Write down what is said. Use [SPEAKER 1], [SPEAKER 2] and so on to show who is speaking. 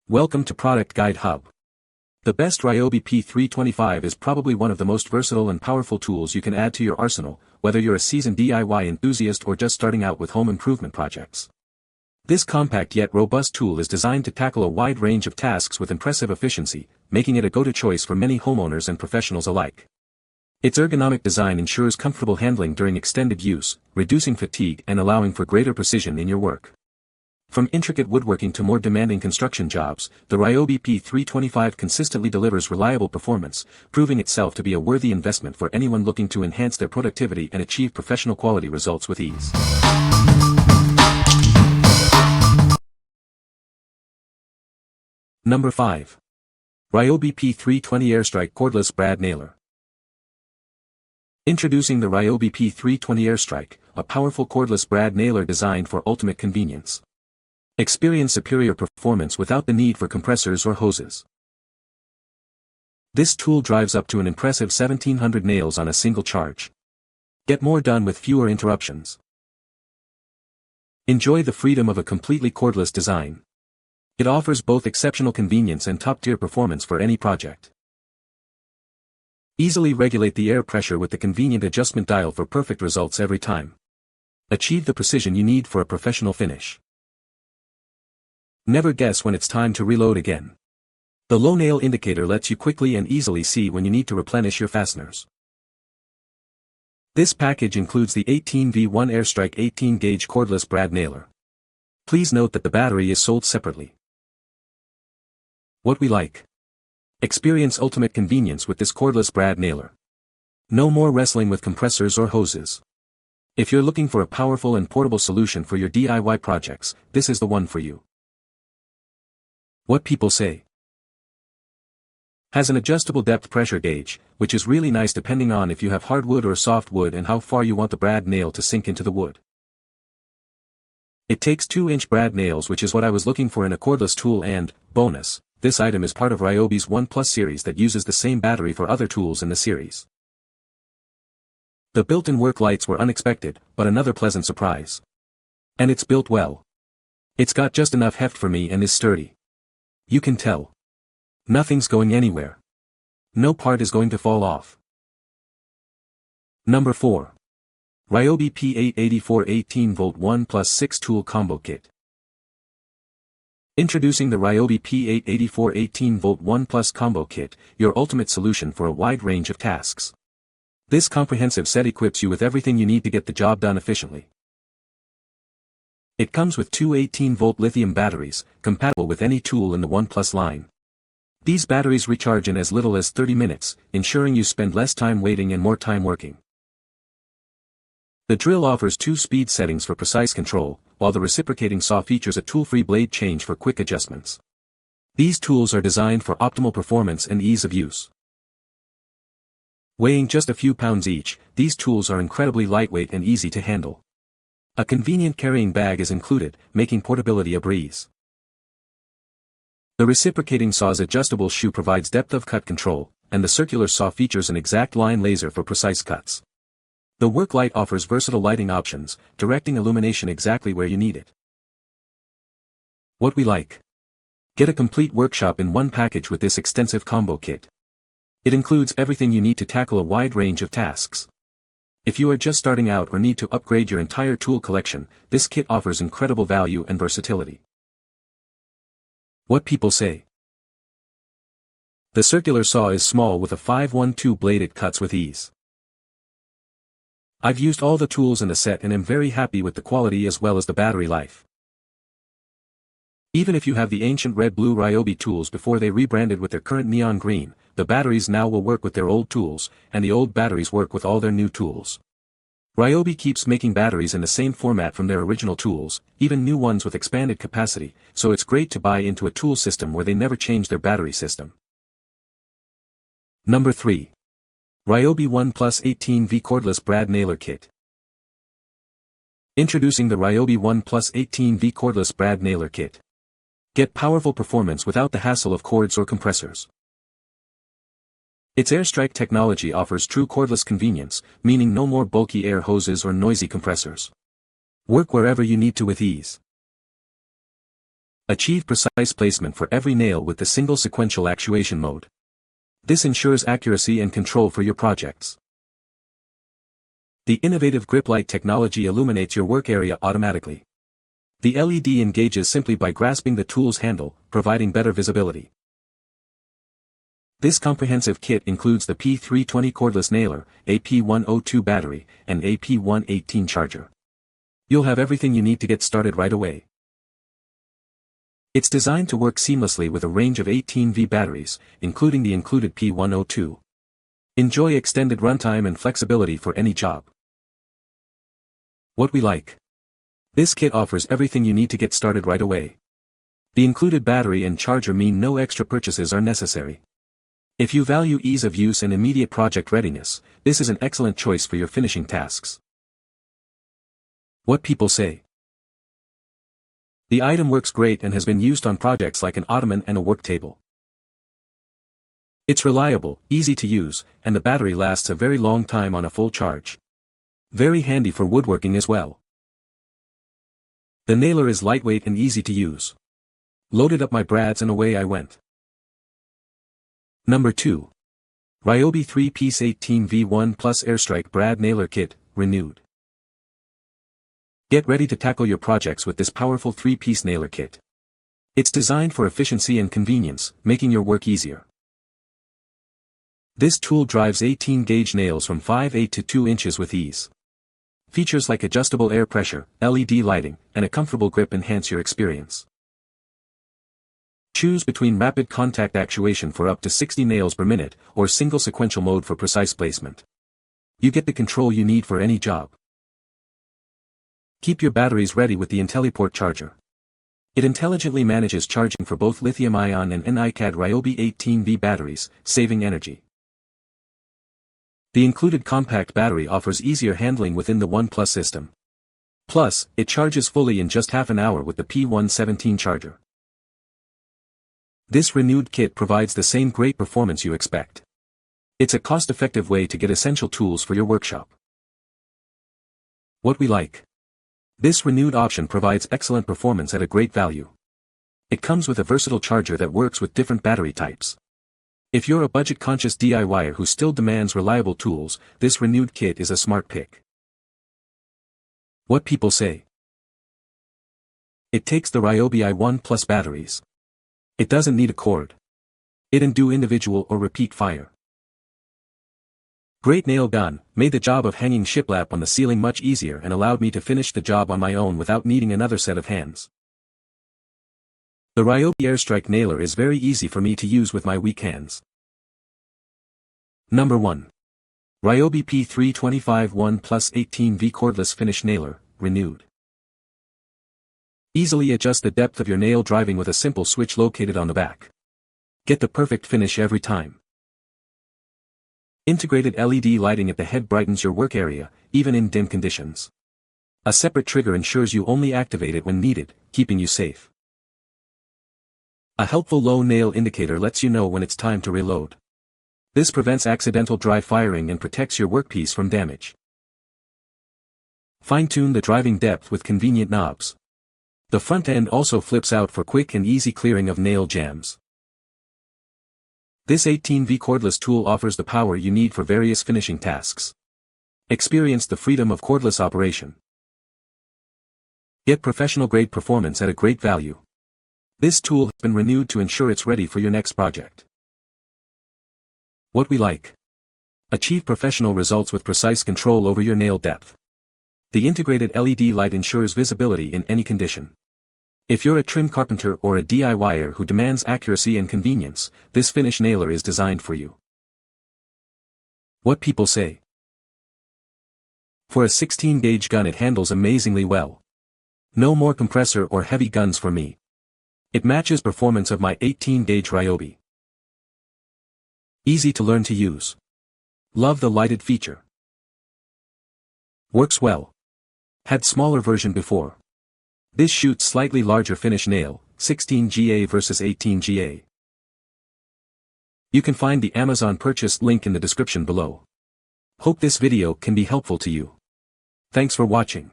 [SPEAKER 1] Welcome to Product Guide Hub. The best Ryobi P325 is probably one of the most versatile and powerful tools you can add to your arsenal, whether you're a seasoned DIY enthusiast or just starting out with home improvement projects. This compact yet robust tool is designed to tackle a wide range of tasks with impressive efficiency, making it a go-to choice for many homeowners and professionals alike. Its ergonomic design ensures comfortable handling during extended use, reducing fatigue and allowing for greater precision in your work. From intricate woodworking to more demanding construction jobs, the Ryobi P325 consistently delivers reliable performance, proving itself to be a worthy investment for anyone looking to enhance their productivity and achieve professional quality results with ease. Number 5. Ryobi P320 Airstrike Cordless Brad Nailer. Introducing the Ryobi P320 Airstrike, a powerful cordless brad nailer designed for ultimate convenience. Experience superior performance without the need for compressors or hoses. This tool drives up to an impressive 1,700 nails on a single charge. Get more done with fewer interruptions. Enjoy the freedom of a completely cordless design. It offers both exceptional convenience and top-tier performance for any project. Easily regulate the air pressure with the convenient adjustment dial for perfect results every time. Achieve the precision you need for a professional finish. Never guess when it's time to reload again. The low nail indicator lets you quickly and easily see when you need to replenish your fasteners. This package includes the 18V1 Airstrike 18-gauge cordless brad nailer. Please note that the battery is sold separately. What we like. Experience ultimate convenience with this cordless brad nailer. No more wrestling with compressors or hoses. If you're looking for a powerful and portable solution for your DIY projects, this is the one for you. What people say. Has an adjustable depth pressure gauge, which is really nice depending on if you have hardwood or softwood and how far you want the brad nail to sink into the wood. It takes 2-inch brad nails, which is what I was looking for in a cordless tool, and, bonus, this item is part of Ryobi's One Plus series that uses the same battery for other tools in the series. The built-in work lights were unexpected, but another pleasant surprise. And it's built well. It's got just enough heft for me and is sturdy. You can tell. Nothing's going anywhere. No part is going to fall off. Number 4. Ryobi P884 18V 1 plus 6 Tool Combo Kit. Introducing the Ryobi P884 18V 1 plus Combo Kit, your ultimate solution for a wide range of tasks. This comprehensive set equips you with everything you need to get the job done efficiently. It comes with two 18-volt lithium batteries, compatible with any tool in the One Plus line. These batteries recharge in as little as 30 minutes, ensuring you spend less time waiting and more time working. The drill offers 2 speed settings for precise control, while the reciprocating saw features a tool-free blade change for quick adjustments. These tools are designed for optimal performance and ease of use. Weighing just a few pounds each, these tools are incredibly lightweight and easy to handle. A convenient carrying bag is included, making portability a breeze. The reciprocating saw's adjustable shoe provides depth of cut control, and the circular saw features an exact line laser for precise cuts. The work light offers versatile lighting options, directing illumination exactly where you need it. What we like. Get a complete workshop in one package with this extensive combo kit. It includes everything you need to tackle a wide range of tasks. If you are just starting out or need to upgrade your entire tool collection, this kit offers incredible value and versatility. What people say. The circular saw is small with a 512 blade. It cuts with ease. I've used all the tools in the set and am very happy with the quality as well as the battery life. Even if you have the ancient red-blue Ryobi tools before they rebranded with their current neon green, the batteries now will work with their old tools, and the old batteries work with all their new tools. Ryobi keeps making batteries in the same format from their original tools, even new ones with expanded capacity, so it's great to buy into a tool system where they never change their battery system. Number 3. Ryobi One Plus 18V Cordless Brad Nailer Kit. Introducing the Ryobi One Plus 18V Cordless Brad Nailer Kit. Get powerful performance without the hassle of cords or compressors. Its Airstrike technology offers true cordless convenience, meaning no more bulky air hoses or noisy compressors. Work wherever you need to with ease. Achieve precise placement for every nail with the single sequential actuation mode. This ensures accuracy and control for your projects. The innovative grip light technology illuminates your work area automatically. The LED engages simply by grasping the tool's handle, providing better visibility. This comprehensive kit includes the P320 cordless nailer, a P102 battery, and a P118 charger. You'll have everything you need to get started right away. It's designed to work seamlessly with a range of 18V batteries, including the included P102. Enjoy extended runtime and flexibility for any job. What we like. This kit offers everything you need to get started right away. The included battery and charger mean no extra purchases are necessary. If you value ease of use and immediate project readiness, this is an excellent choice for your finishing tasks. What people say. The item works great and has been used on projects like an ottoman and a work table. It's reliable, easy to use, and the battery lasts a very long time on a full charge. Very handy for woodworking as well. The nailer is lightweight and easy to use. Loaded up my brads and away I went. Number 2. Ryobi 3-piece 18V1 Plus Airstrike Brad Nailer Kit, renewed. Get ready to tackle your projects with this powerful 3-piece nailer kit. It's designed for efficiency and convenience, making your work easier. This tool drives 18-gauge nails from 5/8 to 2 inches with ease. Features like adjustable air pressure, LED lighting, and a comfortable grip enhance your experience. Choose between rapid contact actuation for up to 60 nails per minute, or single sequential mode for precise placement. You get the control you need for any job. Keep your batteries ready with the IntelliPort charger. It intelligently manages charging for both lithium-ion and NiCad Ryobi 18V batteries, saving energy. The included compact battery offers easier handling within the OnePlus system. Plus, it charges fully in just half an hour with the P117 charger. This renewed kit provides the same great performance you expect. It's a cost-effective way to get essential tools for your workshop. What we like. This renewed option provides excellent performance at a great value. It comes with a versatile charger that works with different battery types. If you're a budget-conscious DIYer who still demands reliable tools, this renewed kit is a smart pick. What people say. It takes the Ryobi i1 Plus batteries. It doesn't need a cord. It can do individual or repeat fire. Great nail gun, made the job of hanging shiplap on the ceiling much easier and allowed me to finish the job on my own without needing another set of hands. The Ryobi Airstrike nailer is very easy for me to use with my weak hands. Number 1. Ryobi P325 1 Plus 18V Cordless Finish Nailer, renewed. Easily adjust the depth of your nail driving with a simple switch located on the back. Get the perfect finish every time. Integrated LED lighting at the head brightens your work area, even in dim conditions. A separate trigger ensures you only activate it when needed, keeping you safe. A helpful low nail indicator lets you know when it's time to reload. This prevents accidental dry firing and protects your workpiece from damage. Fine-tune the driving depth with convenient knobs. The front end also flips out for quick and easy clearing of nail jams. This 18V cordless tool offers the power you need for various finishing tasks. Experience the freedom of cordless operation. Get professional-grade performance at a great value. This tool has been renewed to ensure it's ready for your next project. What we like. Achieve professional results with precise control over your nail depth. The integrated LED light ensures visibility in any condition. If you're a trim carpenter or a DIYer who demands accuracy and convenience, this finish nailer is designed for you. What people say. For a 16-gauge gun it handles amazingly well. No more compressor or heavy guns for me. It matches performance of my 18-gauge Ryobi. Easy to learn to use. Love the lighted feature. Works well. Had smaller version before. This shoots slightly larger finish nail, 16GA versus 18GA. You can find the Amazon purchase link in the description below. Hope this video can be helpful to you. Thanks for watching.